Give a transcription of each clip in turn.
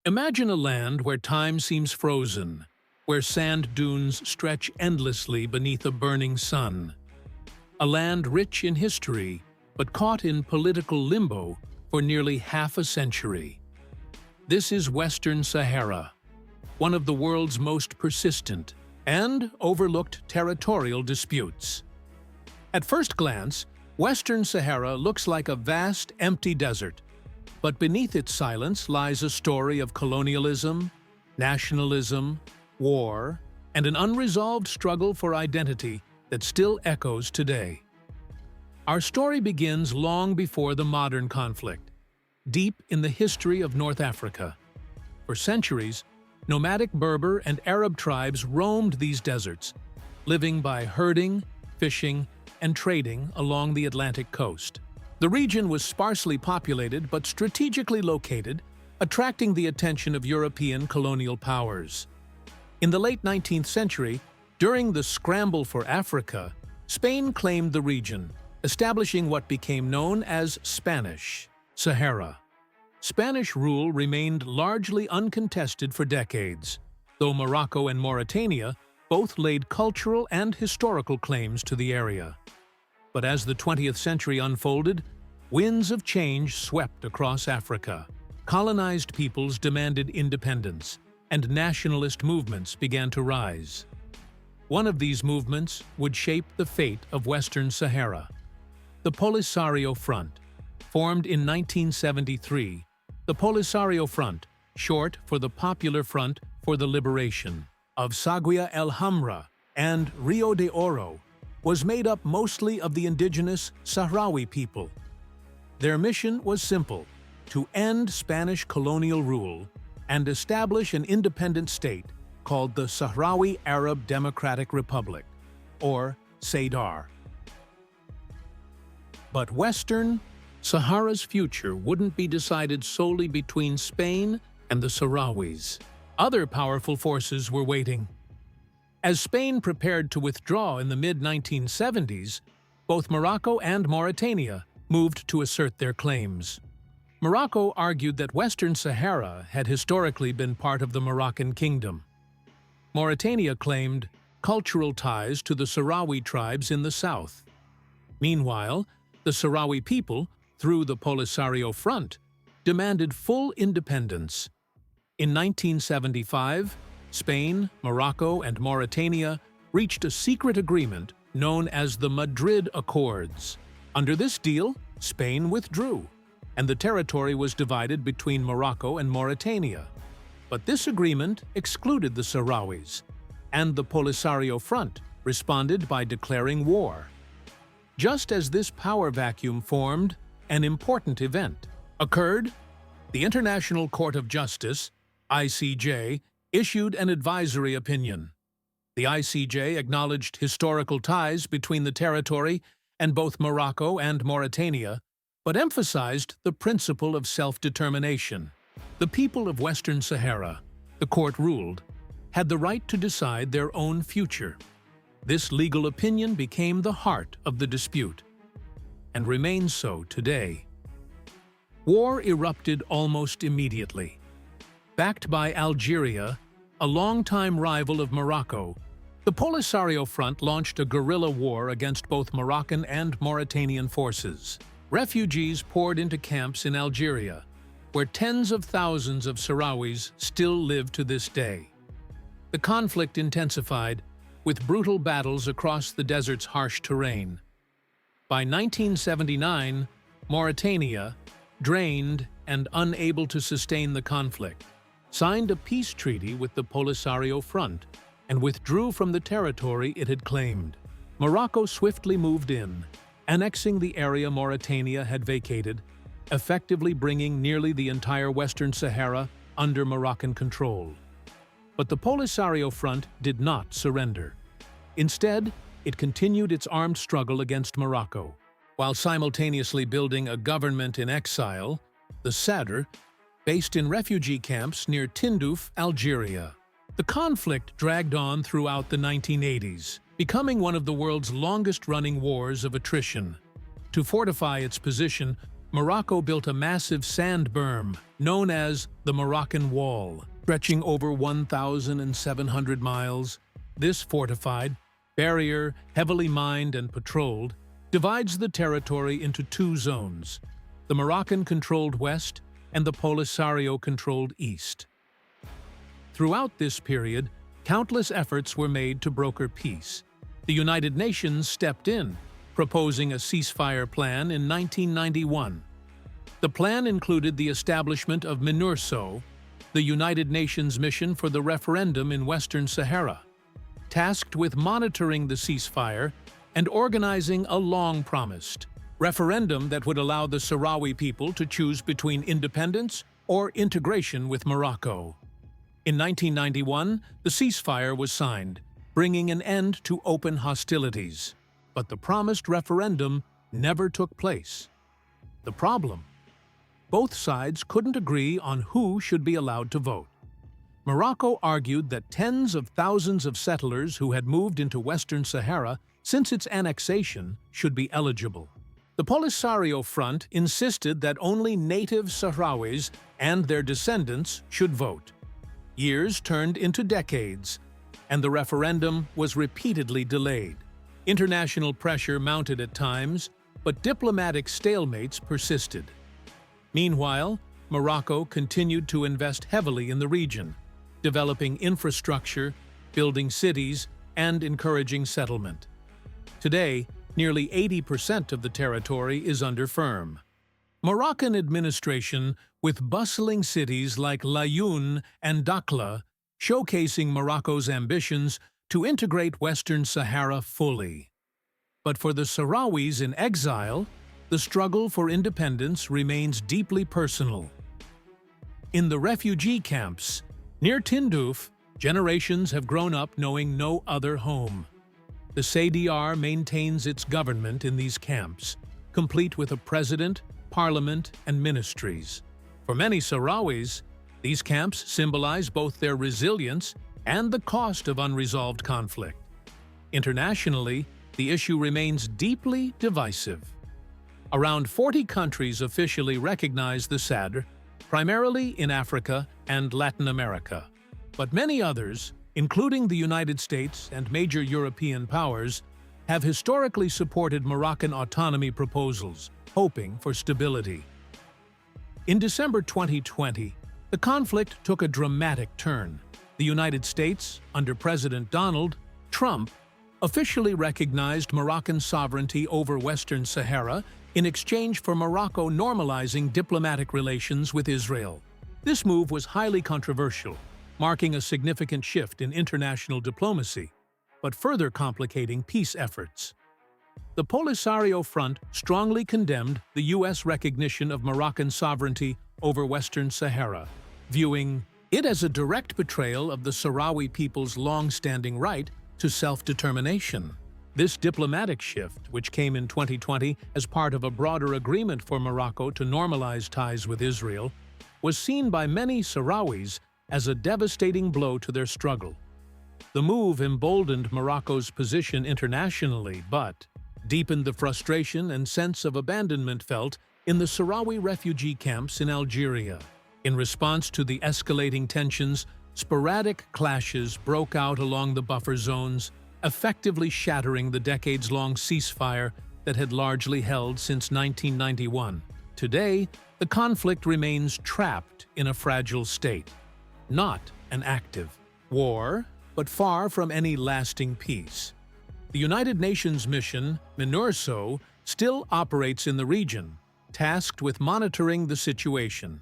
Imagine a land where time seems frozen, where sand dunes stretch endlessly beneath a burning sun. A land rich in history, but caught in political limbo for nearly half a century. This is Western Sahara, one of the world's most persistent and overlooked territorial disputes. At first glance, Western Sahara looks like a vast, empty desert, but beneath its silence lies a story of colonialism, nationalism, war, and an unresolved struggle for identity that still echoes today. Our story begins long before the modern conflict, deep in the history of North Africa. For centuries, nomadic Berber and Arab tribes roamed these deserts, living by herding, fishing, and trading along the Atlantic coast. The region was sparsely populated but strategically located, attracting the attention of European colonial powers. In the late 19th century, during the scramble for Africa, Spain claimed the region, establishing what became known as Spanish Sahara. Spanish rule remained largely uncontested for decades, though Morocco and Mauritania both laid cultural and historical claims to the area. But as the 20th century unfolded, winds of change swept across Africa. Colonized peoples demanded independence, and nationalist movements began to rise. One of these movements would shape the fate of Western Sahara. The Polisario Front. Formed in 1973, the Polisario Front, short for the Popular Front for the Liberation of Sahrawi El Hamra and Rio de Oro, was made up mostly of the indigenous Sahrawi people. Their mission was simple: to end Spanish colonial rule and establish an independent state called the Sahrawi Arab Democratic Republic, or SADR. But Western Sahara's future wouldn't be decided solely between Spain and the Sahrawis. Other powerful forces were waiting. As Spain prepared to withdraw in the mid-1970s, both Morocco and Mauritania moved to assert their claims. Morocco argued that Western Sahara had historically been part of the Moroccan kingdom. Mauritania claimed cultural ties to the Sahrawi tribes in the south. Meanwhile, the Sahrawi people, through the Polisario Front, demanded full independence. In 1975, Spain, Morocco, and Mauritania reached a secret agreement known as the Madrid Accords. Under this deal, Spain withdrew, and the territory was divided between Morocco and Mauritania. But this agreement excluded the Sahrawis, and the Polisario Front responded by declaring war. Just as this power vacuum formed, an important event occurred. The International Court of Justice, ICJ, issued an advisory opinion. The ICJ acknowledged historical ties between the territory and both Morocco and Mauritania, but emphasized the principle of self-determination. The people of Western Sahara, the court ruled, had the right to decide their own future. This legal opinion became the heart of the dispute, and remains so today. War erupted almost immediately. Backed by Algeria, a longtime rival of Morocco, the Polisario Front launched a guerrilla war against both Moroccan and Mauritanian forces. Refugees poured into camps in Algeria, where tens of thousands of Sahrawis still live to this day. The conflict intensified, with brutal battles across the desert's harsh terrain. By 1979, Mauritania, drained and unable to sustain the conflict, signed a peace treaty with the Polisario Front and withdrew from the territory it had claimed. Morocco swiftly moved in, annexing the area Mauritania had vacated, effectively bringing nearly the entire Western Sahara under Moroccan control. But the Polisario Front did not surrender. Instead, it continued its armed struggle against Morocco, while simultaneously building a government in exile, the Sadr, based in refugee camps near Tindouf, Algeria. The conflict dragged on throughout the 1980s, becoming one of the world's longest-running wars of attrition. To fortify its position, Morocco built a massive sand berm known as the Moroccan Wall, stretching over 1,700 miles. This fortified barrier, heavily mined and patrolled, divides the territory into two zones, the Moroccan-controlled west and the Polisario-controlled east. Throughout this period, countless efforts were made to broker peace. The United Nations stepped in, proposing a ceasefire plan in 1991. The plan included the establishment of MINURSO, the United Nations mission for the referendum in Western Sahara, tasked with monitoring the ceasefire and organizing a long-promised referendum that would allow the Sahrawi people to choose between independence or integration with Morocco. In 1991, the ceasefire was signed, bringing an end to open hostilities. But the promised referendum never took place. The problem? Both sides couldn't agree on who should be allowed to vote. Morocco argued that tens of thousands of settlers who had moved into Western Sahara since its annexation should be eligible. The Polisario Front insisted that only native Sahrawis and their descendants should vote. Years turned into decades, and the referendum was repeatedly delayed. International pressure mounted at times, but diplomatic stalemates persisted. Meanwhile, Morocco continued to invest heavily in the region, developing infrastructure, building cities, and encouraging settlement. Today, nearly 80% of the territory is under firm Moroccan administration, with bustling cities like Laayoune and Dakhla showcasing Morocco's ambitions to integrate Western Sahara fully. But for the Sahrawis in exile, the struggle for independence remains deeply personal. In the refugee camps near Tindouf, generations have grown up knowing no other home. The CDR maintains its government in these camps, complete with a president, parliament, and ministries. For many Sahrawis, these camps symbolize both their resilience and the cost of unresolved conflict. Internationally, the issue remains deeply divisive. Around 40 countries officially recognize the Sadr, primarily in Africa and Latin America. But many others, including the United States and major European powers, have historically supported Moroccan autonomy proposals, hoping for stability. In December 2020, the conflict took a dramatic turn. The United States, under President Donald Trump, officially recognized Moroccan sovereignty over Western Sahara in exchange for Morocco normalizing diplomatic relations with Israel. This move was highly controversial, marking a significant shift in international diplomacy, but further complicating peace efforts. The Polisario Front strongly condemned the U.S. recognition of Moroccan sovereignty over Western Sahara, viewing it as a direct betrayal of the Sahrawi people's long-standing right to self-determination. This diplomatic shift, which came in 2020 as part of a broader agreement for Morocco to normalize ties with Israel, was seen by many Sahrawis as a devastating blow to their struggle. The move emboldened Morocco's position internationally, but deepened the frustration and sense of abandonment felt in the Sahrawi refugee camps in Algeria. In response to the escalating tensions, sporadic clashes broke out along the buffer zones, effectively shattering the decades-long ceasefire that had largely held since 1991. Today, the conflict remains trapped in a fragile state. Not an active war, but far from any lasting peace. The United Nations mission, MINURSO, still operates in the region, tasked with monitoring the situation.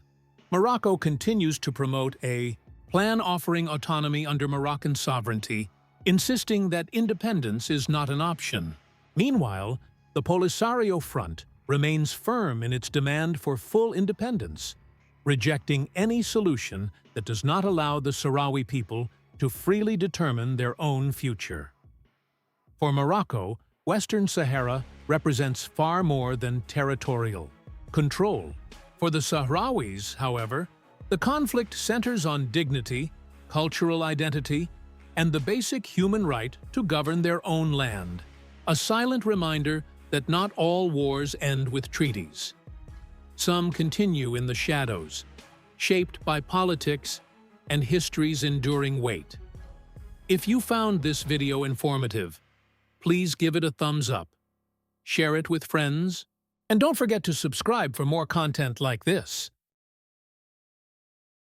Morocco continues to promote a plan offering autonomy under Moroccan sovereignty, insisting that independence is not an option. Meanwhile, the Polisario Front remains firm in its demand for full independence, rejecting any solution that does not allow the Sahrawi people to freely determine their own future. For Morocco, Western Sahara represents far more than territorial control. For the Sahrawis, however, the conflict centers on dignity, cultural identity, and the basic human right to govern their own land, a silent reminder that not all wars end with treaties. Some continue in the shadows, shaped by politics and history's enduring weight. If you found this video informative, please give it a thumbs up, share it with friends, and don't forget to subscribe for more content like this.